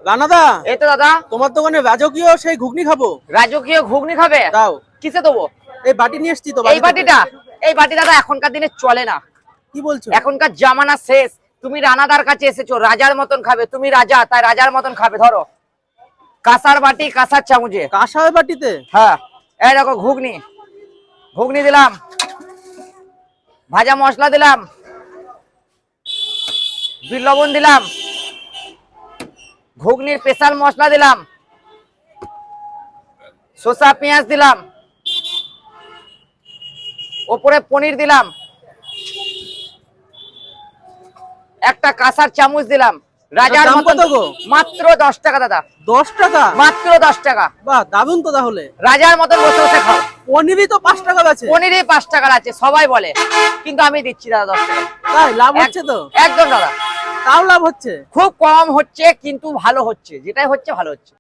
রানাদা, এই তো দাদা, তোমার দোকানে রাজকীয় সেই ঘুগনি খাবো। রাজকীয় ঘুগনি খাবে? দাও। কিসে দেবো? এই বাটি নিয়ে এসছি তো। এই বাটিটা? এই বাটি দাদা এখনকার দিনে চলে না। কি বলছো? এখনকার জামানা শেষ। তুমি রানাদার কাছে এসেছো, রাজার মতন খাবে। তুমি রাজা, তাই রাজার মতন খাবে। ধরো, কাঁসার বাটি, কাঁসার চামচে। কাঁসার বাটিতে? হ্যাঁ, এই দেখো ঘুগনি। ঘুগনি দিলাম, ভাজা মশলা দিলাম, বিট লবণ দিলাম, ঘুগনির স্পেশাল মশলা দিলাম, শসা পেঁয়াজ দিলাম, ওপরে পনির দিলাম, একটা কাঁসার চামচ দিলাম। রাজার দাম মতন। কত গো? মাত্র 10 টাকা দাদা। 10 টাকা? মাত্র 10 টাকা। বাহ, দারুন তো তাহলে। রাজার মতন বসে বসে খাও। পনিরই তো 5 টাকা আছে। পনিরই 5 টাকার আছে, সবাই বলে, কিন্তু আমি দিচ্ছি দাদা 10 টাকা। তাই লাভ হচ্ছে তো? একদম দাদা, তাও লাভ হচ্ছে। খুব কম হচ্ছে কিন্তু ভালো হচ্ছে, যেটাই হচ্ছে ভালো হচ্ছে।